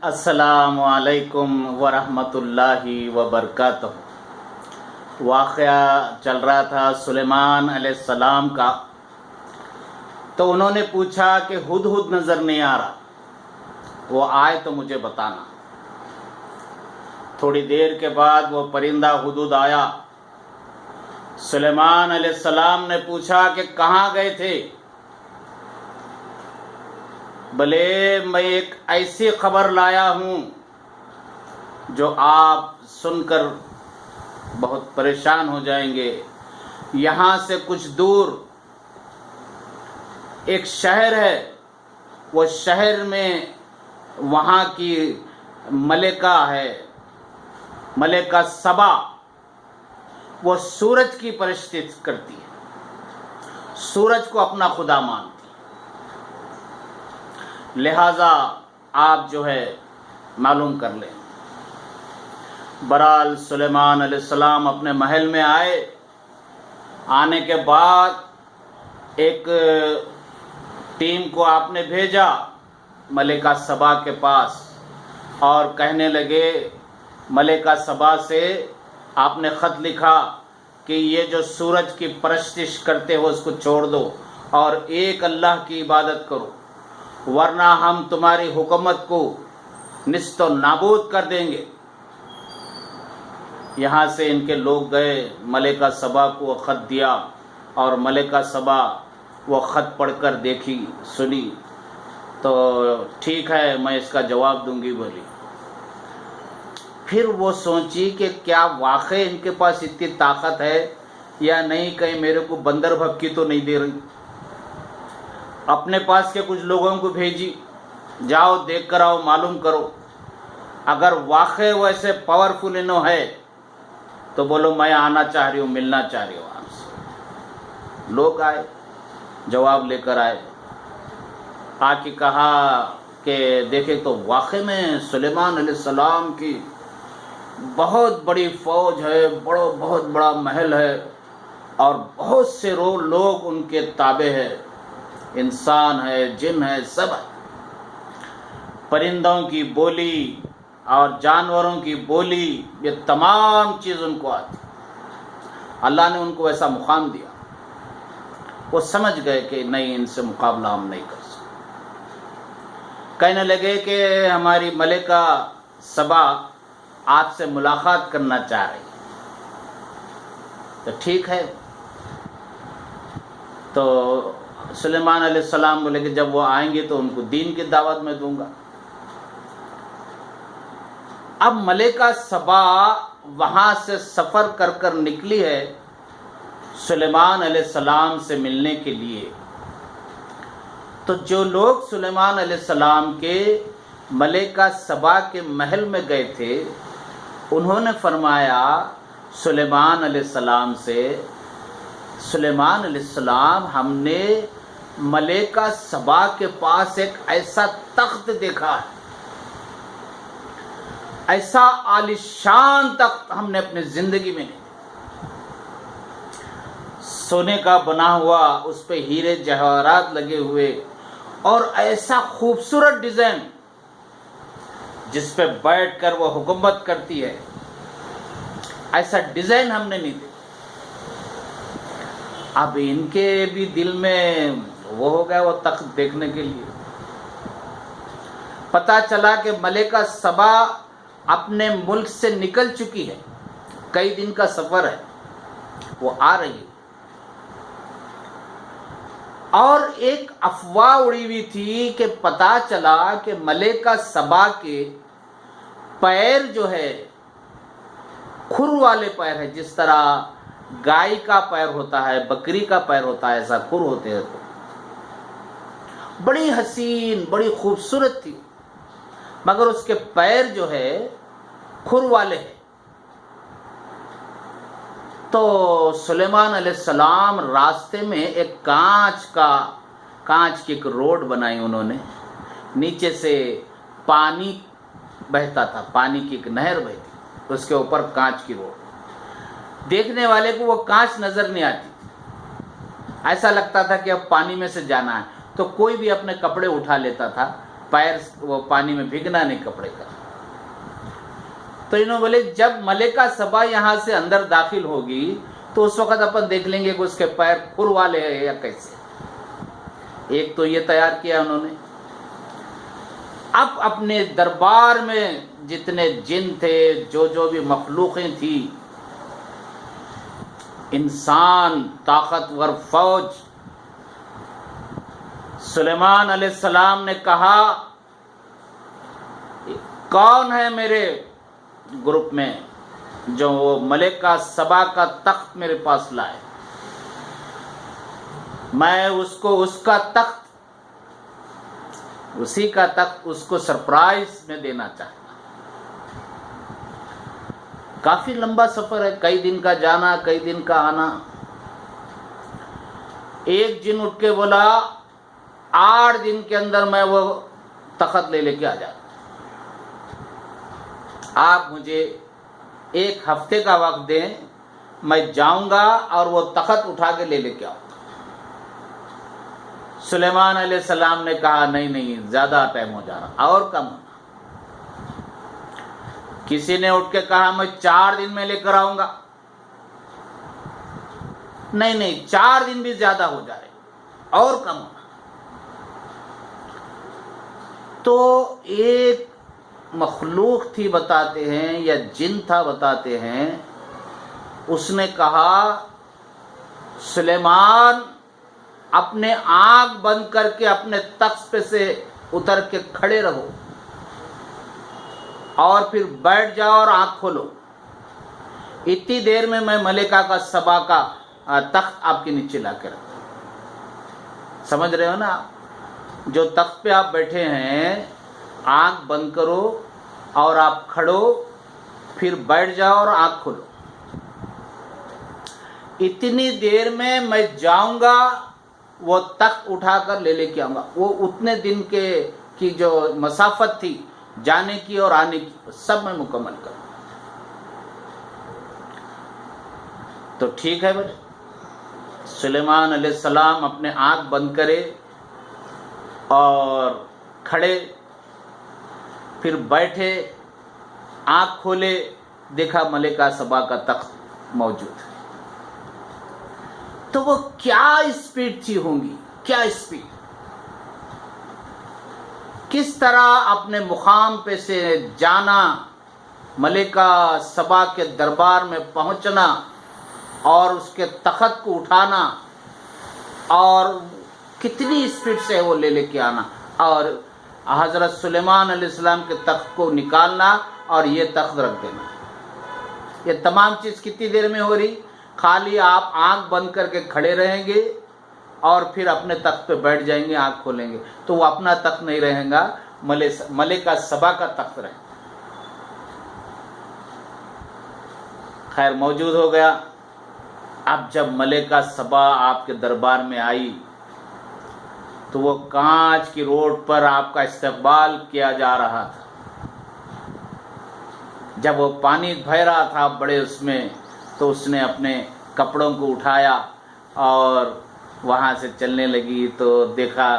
السلام علیکم ورحمۃ اللہ وبرکاتہ۔ واقعہ چل رہا تھا سلیمان علیہ السلام کا، تو انہوں نے پوچھا کہ ہدہد نظر نہیں آ رہا، وہ آئے تو مجھے بتانا۔ تھوڑی دیر کے بعد وہ پرندہ ہدہد آیا۔ سلیمان علیہ السلام نے پوچھا کہ کہاں گئے تھے؟ بھلے میں ایک ایسی خبر لایا ہوں جو آپ سن کر بہت پریشان ہو جائیں گے۔ یہاں سے کچھ دور ایک شہر ہے، وہ شہر میں وہاں کی ملکہ ہے، ملکہ سبا، وہ سورج کی پرستش کرتی ہے، سورج کو اپنا خدا مانتی، لہذا آپ جو ہے معلوم کر لیں۔ برحال سلیمان علیہ السلام اپنے محل میں آئے۔ آنے کے بعد ایک ٹیم کو آپ نے بھیجا ملکہ سبا کے پاس، اور کہنے لگے ملکہ سبا سے آپ نے خط لکھا کہ یہ جو سورج کی پرستش کرتے ہو اس کو چھوڑ دو اور ایک اللہ کی عبادت کرو، ورنہ ہم تمہاری حکومت کو نیست و نابود کر دیں گے۔ یہاں سے ان کے لوگ گئے، ملکہ سبا کو وہ خط دیا، اور ملکہ سبا وہ خط پڑھ کر دیکھی، سنی، تو ٹھیک ہے میں اس کا جواب دوں گی بولی۔ پھر وہ سوچی کہ کیا واقعی ان کے پاس اتنی طاقت ہے یا نہیں، کہیں میرے کو بندر بھبکی تو نہیں دے رہی۔ اپنے پاس کے کچھ لوگوں کو بھیجی، جاؤ دیکھ کر آؤ، معلوم کرو، اگر واقعی ویسے پاورفل انہوں ہے تو بولو میں آنا چاہ رہی ہوں، ملنا چاہ رہی ہوں آپ سے۔ لوگ آئے، جواب لے کر آئے، آ کے کہا کہ دیکھے تو واقعی میں سلیمان علیہ السلام کی بہت بڑی فوج ہے، بہت بڑا محل ہے، اور بہت سے لوگ ان کے تابع ہے، انسان ہے، جن ہے، سب ہے۔ پرندوں کی بولی اور جانوروں کی بولی، یہ تمام چیز ان کو آتی۔ اللہ نے ان کو ایسا مقام دیا، وہ سمجھ گئے کہ نہیں، ان سے مقابلہ ہم نہیں کر سکتے۔ کہنے لگے کہ ہماری ملکہ سبا آپ سے ملاقات کرنا چاہ رہی ہے، تو ٹھیک ہے۔ تو سلیمان علیہ السلام بولے کہ جب وہ آئیں گے تو ان کو دین کی دعوت میں دوں گا۔ اب ملکہ سبا وہاں سے سفر کر کر نکلی ہے سلیمان علیہ السلام سے ملنے کے لیے۔ تو جو لوگ سلیمان علیہ السلام کے ملکہ سبا کے محل میں گئے تھے، انہوں نے فرمایا سلیمان علیہ السلام سے، سلیمان علیہ السلام ہم نے ملکہ سبا کے پاس ایک ایسا تخت دیکھا ہے، ایسا عالیشان تخت ہم نے اپنی زندگی میں نہیں دیکھا۔ سونے کا بنا ہوا، اس پہ ہیرے جواہرات لگے ہوئے، اور ایسا خوبصورت ڈیزائن جس پہ بیٹھ کر وہ حکومت کرتی ہے، ایسا ڈیزائن ہم نے نہیں دیکھا۔ اب ان کے بھی دل میں وہ ہو گیا وہ تخت دیکھنے کے لیے۔ پتہ چلا کہ ملکہ سبا اپنے ملک سے نکل چکی ہے، کئی دن کا سفر ہے، وہ آ رہی ہے۔ اور ایک افواہ اڑی ہوئی تھی کہ پتہ چلا کہ ملکہ سبا کے پیر جو ہے کھر والے پیر ہے، جس طرح گائے کا پیر ہوتا ہے، بکری کا پیر ہوتا ہے، ایسا کھر ہوتے ہیں۔ تو بڑی حسین، بڑی خوبصورت تھی، مگر اس کے پیر جو ہے کھر والے ہیں۔ تو سلیمان علیہ السلام راستے میں ایک کانچ کی ایک روڈ بنائی انہوں نے، نیچے سے پانی بہتا تھا، پانی کی ایک نہر بہتی، اس کے اوپر کانچ کی روڈ۔ دیکھنے والے کو وہ کانچ نظر نہیں آتی، ایسا لگتا تھا کہ اب پانی میں سے جانا ہے، تو کوئی بھی اپنے کپڑے اٹھا لیتا تھا پیر وہ پانی میں بھیگنا نہیں کپڑے کا. تو انہوں بولے جب ملکہ سبا یہاں سے اندر داخل ہوگی تو اس وقت اپن دیکھ لیں گے کہ اس کے پیر کھر والے ہیں یا کیسے. ایک تو یہ تیار کیا انہوں نے. اب اپنے دربار میں جتنے جن تھے، جو بھی مخلوقیں تھیں، انسان، طاقتور فوج، سلیمان علیہ السلام نے کہا کون ہے میرے گروپ میں جو وہ ملکہ سبا کا تخت میرے پاس لائے. میں اس کو اس کا تخت، اسی کا تخت اس کو سرپرائز میں دینا چاہتا. کافی لمبا سفر ہے، کئی دن کا جانا، کئی دن کا آنا. ایک جن اٹھ کے بولا 8 دن کے اندر میں وہ تخت لے کے آ جاتا. آپ مجھے 1 ہفتے کا وقت دیں، میں جاؤں گا اور وہ تخت اٹھا کے لے کے آؤں. سلیمان علیہ السلام نے کہا نہیں زیادہ ٹائم ہو جا رہا، اور کم ہونا. کسی نے اٹھ کے کہا میں 4 دن میں لے کر آؤں گا. نہیں 4 دن بھی زیادہ ہو جا رہے، اور کم ہونا. تو ایک مخلوق تھی بتاتے ہیں، یا جن تھا بتاتے ہیں، اس نے کہا سلیمان اپنے آنکھ بند کر کے اپنے تخت پہ سے اتر کے کھڑے رہو اور پھر بیٹھ جاؤ اور آنکھ کھولو. اتنی دیر میں ملکہ کا سبا کا تخت آپ کے نیچے لا کے رکھوں. سمجھ رہے ہو نا آپ؟ جو تخت پہ آپ بیٹھے ہیں، آنکھ بند کرو اور آپ کھڑو، پھر بیٹھ جاؤ اور آنکھ کھولو. اتنی دیر میں میں جاؤں گا، وہ تخت اٹھا کر لے کے آؤں گا. وہ اتنے دن کی جو مسافت تھی جانے کی اور آنے کی، سب میں مکمل کروں. تو ٹھیک ہے بھائی. سلیمان علیہ السلام اپنے آنکھ بند کرے اور کھڑے، پھر بیٹھے، آنکھ کھولے، دیکھا ملکہ سبا کا تخت موجود ہے. تو وہ کیا اسپیڈ تھی ہوں گی، کیا اسپیڈ، کس طرح اپنے مقام پہ سے جانا، ملکہ سبا کے دربار میں پہنچنا اور اس کے تخت کو اٹھانا، اور کتنی اسپیڈ سے وہ لے کے آنا، اور حضرت سلیمان علیہ السلام کے تخت کو نکالنا اور یہ تخت رکھ دینا. یہ تمام چیز کتنی دیر میں ہو رہی؟ خالی آپ آنکھ بند کر کے کھڑے رہیں گے اور پھر اپنے تخت پہ بیٹھ جائیں گے، آنکھ کھولیں گے تو وہ اپنا تخت نہیں رہے گا، ملکہ سبا کا تخت رہے. خیر موجود ہو گیا. اب جب ملکہ سبا آپ کے دربار میں آئی تو وہ کانچ کی روڈ پر آپ کا استقبال کیا جا رہا تھا. جب وہ پانی بہہ رہا تھا بڑے اس میں، تو اس نے اپنے کپڑوں کو اٹھایا اور وہاں سے چلنے لگی تو دیکھا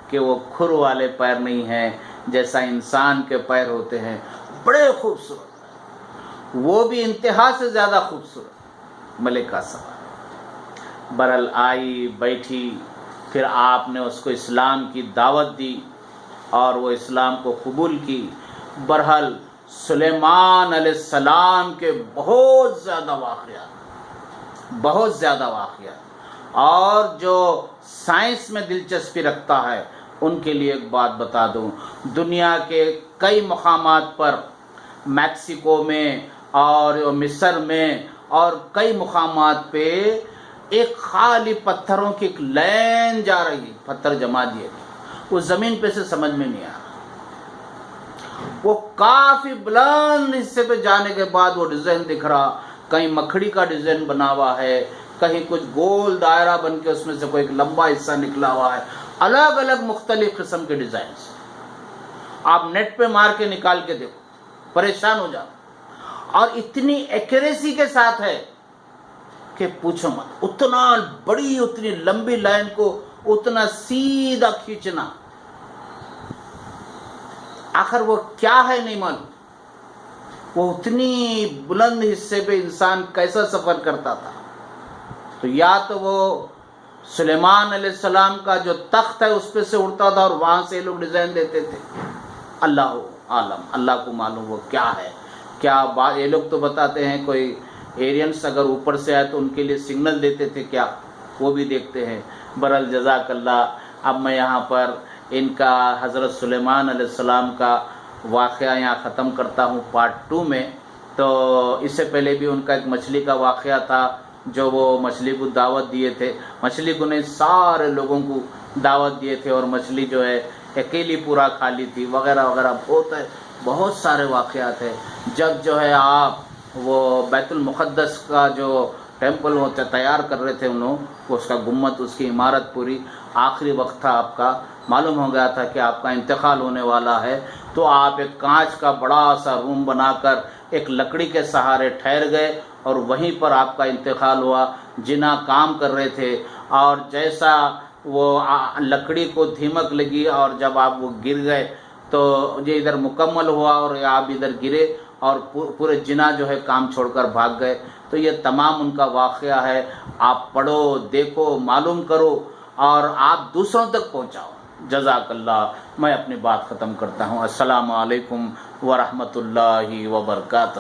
کہ وہ کھر والے پیر نہیں ہیں، جیسا انسان کے پیر ہوتے ہیں، بڑے خوبصورت، وہ بھی انتہا سے زیادہ خوبصورت ملکہ سبا. برل آئی، بیٹھی، پھر آپ نے اس کو اسلام کی دعوت دی اور وہ اسلام کو قبول کی. برحال سلیمان علیہ السلام کے بہت زیادہ واقعات، اور جو سائنس میں دلچسپی رکھتا ہے ان کے لیے ایک بات بتا دوں. دنیا کے کئی مقامات پر، میکسیکو میں اور مصر میں اور کئی مقامات پہ ایک خالی پتھروں کی ایک لین جا رہی، پتھر جما دیے، وہ زمین پہ سے سمجھ میں نہیں آ رہا. وہ کافی بلند حصے پہ جانے کے بعد وہ ڈیزائن دکھ رہا، کہیں مکھڑی کا ڈیزائن بنا ہوا ہے، کہیں کچھ گول دائرہ بن کے اس میں سے کوئی ایک لمبا حصہ نکلا ہوا ہے، الگ الگ مختلف قسم کے ڈیزائنز. آپ نیٹ پہ مار کے نکال کے دیکھو، پریشان ہو جاؤ. اور اتنی ایکوریسی کے ساتھ ہے کہ پوچھو مت. اتنا بڑی، اتنی لمبی لائن کو اتنا سیدھا کھینچنا. آخر وہ کیا ہے نہیں معلوم. وہ اتنی بلند حصے پہ انسان کیسا سفر کرتا تھا. تو یا تو وہ سلیمان علیہ السلام کا جو تخت ہے اس پہ سے اڑتا تھا اور وہاں سے لوگ ڈیزائن دیتے تھے. اللہ عالم، اللہ کو معلوم وہ کیا ہے. کیا بات، یہ لوگ تو بتاتے ہیں کوئی ایرینس اگر اوپر سے آئے تو ان کے لیے سگنل دیتے تھے، کیا وہ بھی دیکھتے ہیں. برحال جزاک اللہ. اب میں یہاں پر ان کا حضرت سلیمان علیہ السلام کا واقعہ یہاں ختم کرتا ہوں پارٹ 2 میں. تو اس سے پہلے بھی ان کا ایک مچھلی کا واقعہ تھا، جو وہ مچھلی کو دعوت دیے تھے. مچھلی کو نہیں، سارے لوگوں کو دعوت دیے تھے اور مچھلی جو ہے اکیلی پورا کھا لی تھی، وغیرہ وغیرہ. بہت سارے واقعات ہیں. جب جو ہے آپ وہ بیت المقدس کا جو ٹیمپل ہوتا تیار کر رہے تھے انہوں، اس کا گنبد، اس کی عمارت پوری، آخری وقت تھا آپ کا، معلوم ہو گیا تھا کہ آپ کا انتقال ہونے والا ہے. تو آپ ایک کانچ کا بڑا سا روم بنا کر ایک لکڑی کے سہارے ٹھہر گئے اور وہیں پر آپ کا انتقال ہوا. جنا کام کر رہے تھے اور جیسا وہ لکڑی کو دھمک لگی اور جب آپ وہ گر گئے تو یہ ادھر مکمل ہوا اور آپ ادھر گرے اور پورے جنا جو ہے کام چھوڑ کر بھاگ گئے. تو یہ تمام ان کا واقعہ ہے. آپ پڑھو، دیکھو، معلوم کرو اور آپ دوسروں تک پہنچاؤ. جزاک اللہ. میں اپنی بات ختم کرتا ہوں. السلام علیکم ورحمۃ اللہ وبرکاتہ.